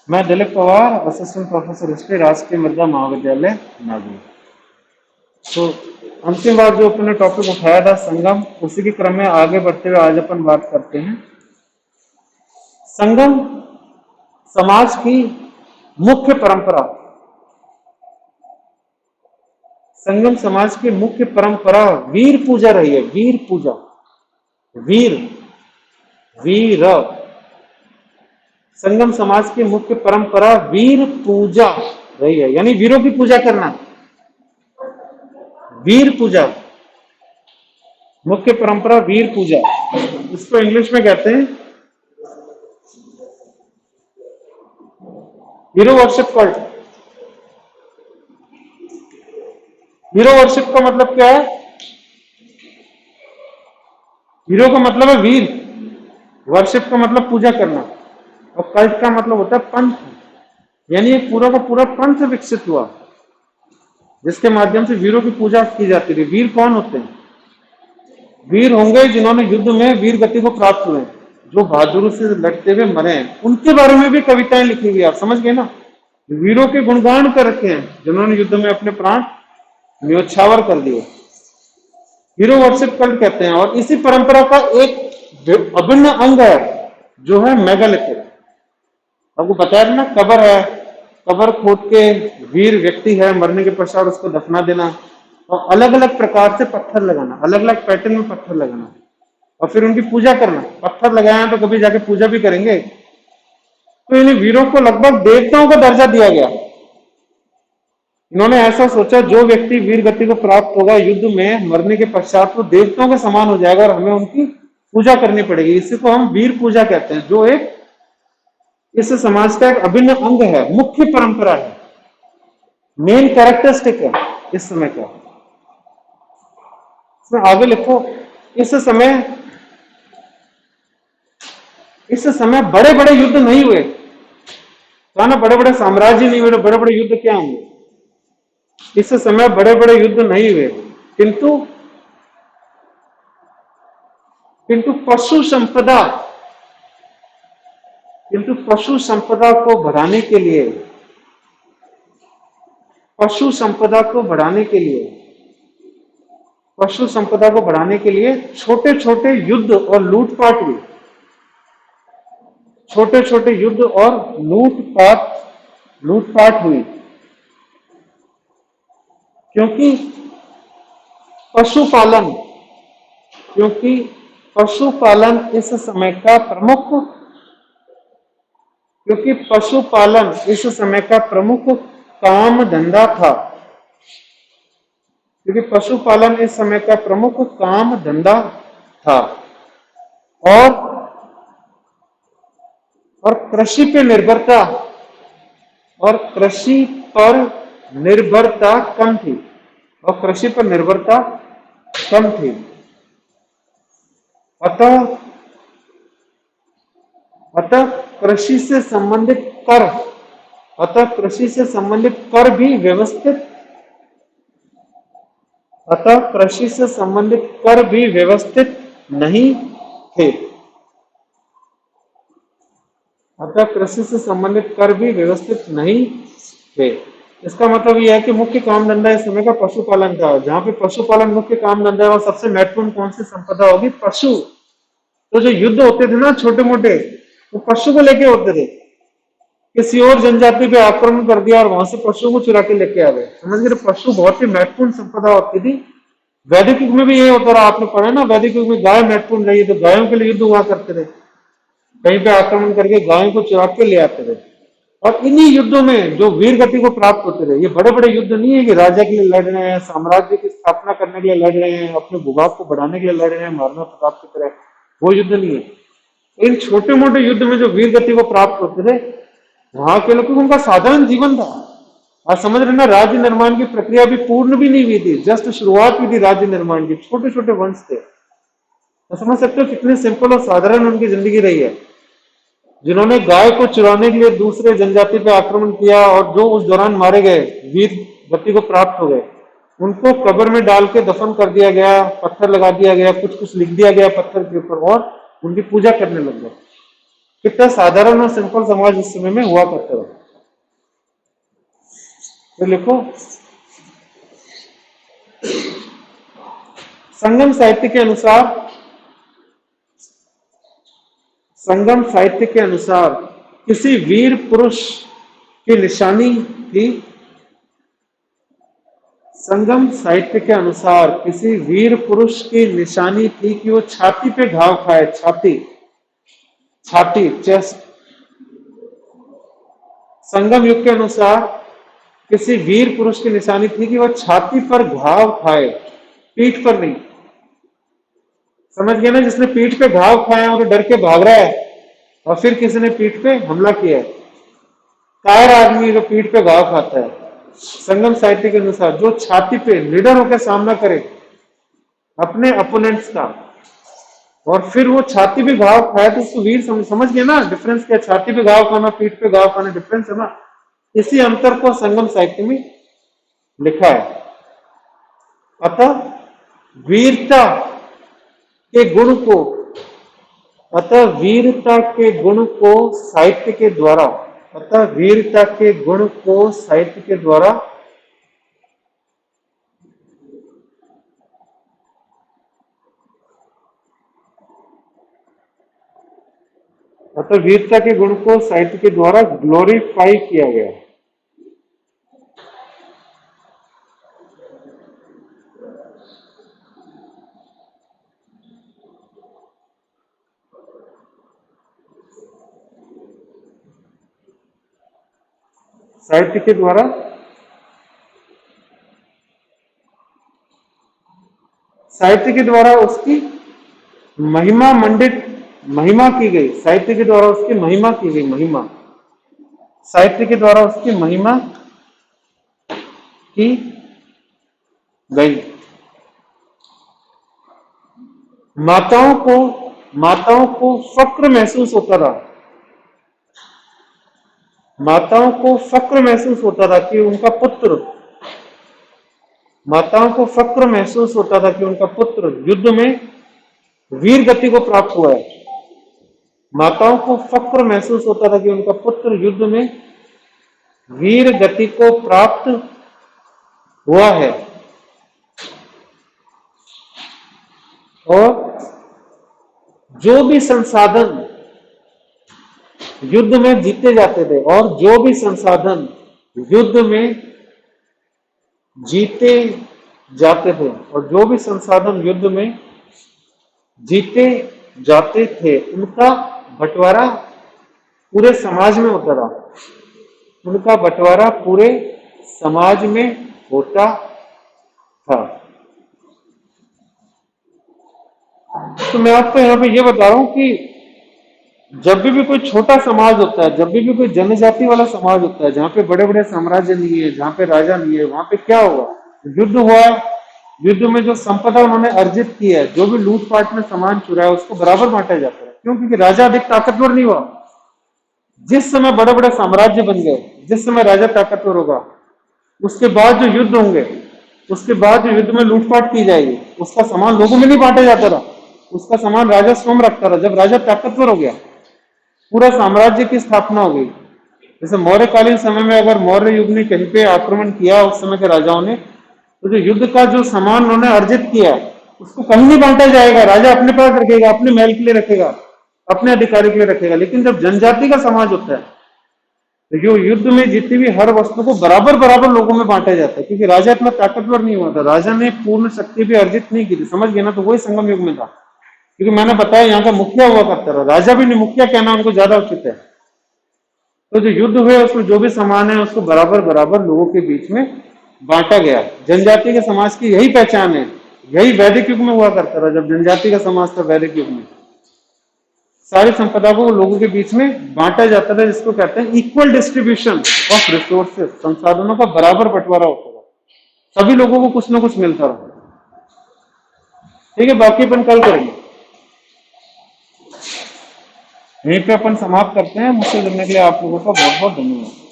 मैं Dilip Pawar, assistant professor history, राजकीय मृदा महाविद्यालय नागौर। तो अंतिम बार जो अपने टॉपिक उठाया था संगम, उसी के क्रम में आगे बढ़ते हुए आज अपन बात करते हैं संगम समाज की मुख्य परंपरा। संगम समाज की मुख्य परंपरा वीर पूजा रही है। वीर पूजा, वीर वीर संगम समाज की मुख्य परंपरा वीर पूजा रही है, यानी वीरों की पूजा करना। वीर पूजा मुख्य परंपरा, वीर पूजा। इसको इंग्लिश में कहते हैं hero worship cult. Hero worship का मतलब क्या है? हीरो का मतलब है वीर, वर्शिप का मतलब पूजा करना, और कल्ट का मतलब होता है पंथ। यानी एक पूरा का पूरा पंथ विकसित हुआ जिसके माध्यम से वीरों की पूजा की जाती थी। वीर कौन होते हैं? वीर होंगे जिन्होंने युद्ध में वीर गति को प्राप्त हुए, जो बहादुरी से लड़ते हुए मरे हैं। उनके बारे में भी कविताएं लिखी हुई, आप समझ गए ना। वीरों के गुणगान कर रखे हैं जिन्होंने युद्ध में अपने प्राण न्योछावर कर दिए। हीरो वर्शिप कल्ट कहते हैं। और इसी परंपरा का एक अभिन्न अंग है जो है मेगालिथिक। आपको पता है ना, कबर है, कबर खोद के वीर व्यक्ति है, मरने के पश्चात उसको दफना देना और अलग अलग प्रकार से पत्थर लगाना, अलग अलग पैटर्न में पत्थर लगाना और फिर उनकी पूजा करना। पत्थर लगाया तो कभी जाके पूजा भी करेंगे। तो इन वीरों को लगभग देवताओं का दर्जा दिया गया। इन्होंने ऐसा सोचा, जो व्यक्ति वीर गति को प्राप्त होगा युद्ध में मरने के पश्चात वो देवताओं के समान हो जाएगा और हमें उनकी पूजा करनी पड़ेगी। इसी को हम वीर पूजा कहते हैं, जो एक इस समाज का एक अभिन्न अंग है, मुख्य परंपरा है, मेन कैरेक्टरिस्टिक है इस समय का। इसमें आगे लिखो, इस समय बड़े बड़े युद्ध नहीं हुए। कहा ना, बड़े बड़े साम्राज्य नहीं हुए, बड़े बड़े युद्ध क्या होंगे। इस समय बड़े बड़े युद्ध नहीं हुए, किंतु पशु संपदा को बढ़ाने के लिए, पशु संपदा को बढ़ाने के लिए छोटे छोटे युद्ध और लूटपाट हुई। छोटे छोटे युद्ध और लूटपाट हुई, क्योंकि पशुपालन इस समय का प्रमुख काम धंधा था। और कृषि पे निर्भरता कम थी। अतः कृषि से संबंधित कर भी व्यवस्थित नहीं थे। इसका मतलब यह है कि मुख्य काम धंधा इस समय का पशुपालन था। जहां पे पशुपालन मुख्य काम धंधा है, और सबसे महत्वपूर्ण कौन सी संपदा होगी? पशु। तो जो युद्ध होते थे ना छोटे मोटे, वो पशु को लेके होते थे। किसी और जनजाति पे आक्रमण कर दिया और वहां से पशु को चुरा के लेके आ गए, समझ गए। पशु बहुत ही महत्वपूर्ण संपदा होती थी। वैदिक युग में भी ये होता रहा, आपने पढ़ा ना, वैदिक युग में गाय महत्वपूर्ण रही, तो गायों के लिए युद्ध हुआ करते थे। कहीं पे आक्रमण करके गायों को चुरा के ले आते थे। और इन्हीं युद्धों में जो वीर गति को प्राप्त होते थे, ये बड़े बड़े युद्ध नहीं है कि राजा के लिए लड़ रहे हैं, साम्राज्य की स्थापना करने के लिए लड़ रहे हैं, अपने भूभाग को बढ़ाने के लिए लड़ रहे हैं, महाराणा प्रताप की तरह, वो युद्ध नहीं है। इन छोटे मोटे युद्ध में जो वीर गति को प्राप्त होते थे, वहां के लोगों का उनका साधारण जीवन था। आप समझ रहे ना, राज्य निर्माण की प्रक्रिया भी पूर्ण भी नहीं हुई थी, जस्ट शुरुआत हुई थी राज्य निर्माण की। छोटे छोटे वंश थे, तो समझ सकते हो कितने सिंपल और साधारण उनकी जिंदगी रही है। जिन्होंने गाय को चुराने के लिए दूसरे जनजाति पर आक्रमण किया और जो उस दौरान मारे गए, वीर गति को प्राप्त हो गए, उनको कब्र में डाल के दफन कर दिया गया, पत्थर लगा दिया गया, कुछ कुछ लिख दिया गया पत्थर के ऊपर, और उनकी पूजा करने लग गए। कितना साधारण और सिंपल समाज उस समय में हुआ करता था। तो लिखो, संगम साहित्य के अनुसार, संगम साहित्य के अनुसार किसी वीर पुरुष की निशानी थी। संगम साहित्य के अनुसार किसी वीर पुरुष की निशानी थी कि वो छाती पे घाव खाए, छाती, छाती, चेस्ट। संगम युग के अनुसार किसी वीर पुरुष की निशानी थी कि वह छाती पर घाव खाए, पीठ पर नहीं। समझ गए ना, जिसने पीठ पे घाव खाए और डर के भाग रहा है और फिर किसी ने पीठ पे हमला किया है, कायर आदमी जो पीठ पे घाव खाता है। संगम साहित्य के अनुसार जो छाती पे निडर होकर सामना करे अपने अपोनेंट्स का, और फिर वो छाती पे घाव खाए तो उसको वीर समझ गए ना डिफरेंस क्या, छाती पे घाव खाना, पीठ पे घाव खाना, डिफरेंस है ना। इसी अंतर को संगम साहित्य में लिखा है। अतः वीरता के गुण को, अतः वीरता के गुण को साहित्य के द्वारा, अतः वीरता के गुण को साहित्य के द्वारा अतः वीरता के गुण को साहित्य के द्वारा ग्लोरीफाई किया गया। साहित्य के द्वारा साहित्य के द्वारा उसकी महिमा मंडित, महिमा की गई, साहित्य के द्वारा उसकी महिमा की गई, महिमा, साहित्य के द्वारा उसकी महिमा की गई। माताओं को फक्र महसूस होता था, माताओं को फक्र महसूस होता था कि उनका पुत्र, माताओं को फक्र महसूस होता था कि उनका पुत्र युद्ध में वीर गति को प्राप्त हुआ है। माताओं को फक्र महसूस होता था कि उनका पुत्र युद्ध में वीर गति को प्राप्त हुआ है। और जो भी संसाधन युद्ध में जीते जाते थे, और जो भी संसाधन युद्ध में जीते जाते थे, और जो भी संसाधन युद्ध में जीते जाते थे, उनका बंटवारा पूरे समाज में होता था, उनका बंटवारा पूरे समाज में होता था। तो मैं आपको यहाँ पे ये बता रहा हूं कि जब भी कोई छोटा समाज होता है, जब भी कोई जनजाति वाला समाज होता है, जहाँ पे बड़े बड़े साम्राज्य नहीं है, जहाँ पे राजा नहीं है, वहां पे क्या हुआ, युद्ध हुआ। युद्ध में जो संपदा उन्होंने अर्जित की है, जो भी लूटपाट में सामान चुराया, उसको बराबर बांटा जाता है। क्यों? क्योंकि राजा अधिक ताकतवर नहीं हुआ। जिस समय बड़े बड़े साम्राज्य बन गए, जिस समय राजा ताकतवर होगा, उसके बाद जो युद्ध होंगे, उसके बाद जो युद्ध में लूटपाट की जाएगी, उसका सामान लोगों में नहीं बांटा जाता था, उसका सामान राजा स्वयं रखता था। जब राजा ताकतवर हो गया, पूरा साम्राज्य की स्थापना हो गई। जैसे मौर्यकालीन समय में अगर मौर्य युग ने कहीं पे आक्रमण किया उस समय के राजाओं ने, तो जो युद्ध का जो सामान उन्होंने अर्जित किया उसको कहीं नहीं बांटा जाएगा, राजा अपने पास रखेगा, अपने महल के लिए रखेगा, अपने अधिकारी के लिए रखेगा। लेकिन जब जनजाति का समाज होता है तो जो युद्ध में जीती हुई हर वस्तु को बराबर बराबर लोगों में बांटा जाता है, क्योंकि राजा इतना ताकतवर नहीं हुआ था, राजा ने पूर्ण शक्ति भी अर्जित नहीं की थी। समझ गए ना? तो वही संगम युग में था, क्योंकि मैंने बताया यहाँ का मुखिया हुआ करता रहा, राजा भी नहीं, मुखिया कहना उनको ज्यादा उचित है। तो जो युद्ध हुए उसमें जो भी सामान है उसको बराबर बराबर लोगों के बीच में बांटा गया। जनजाति के समाज की यही पहचान है, यही वैदिक युग में हुआ करता रहा। जब जनजाति का समाज था वैदिक युग में, सारी संपदा को लोगों के बीच में बांटा जाता था, जिसको कहते हैं इक्वल डिस्ट्रीब्यूशन ऑफ रिसोर्सेज। संसाधनों का बराबर बंटवारा होता था, सभी लोगों को कुछ ना कुछ मिलता रहा। ठीक है, बाकी अपन कल करेंगे। यहीं पे अपन समाप्त करते हैं। मुझसे जुड़ने के लिए आप लोगों का बहुत बहुत धन्यवाद।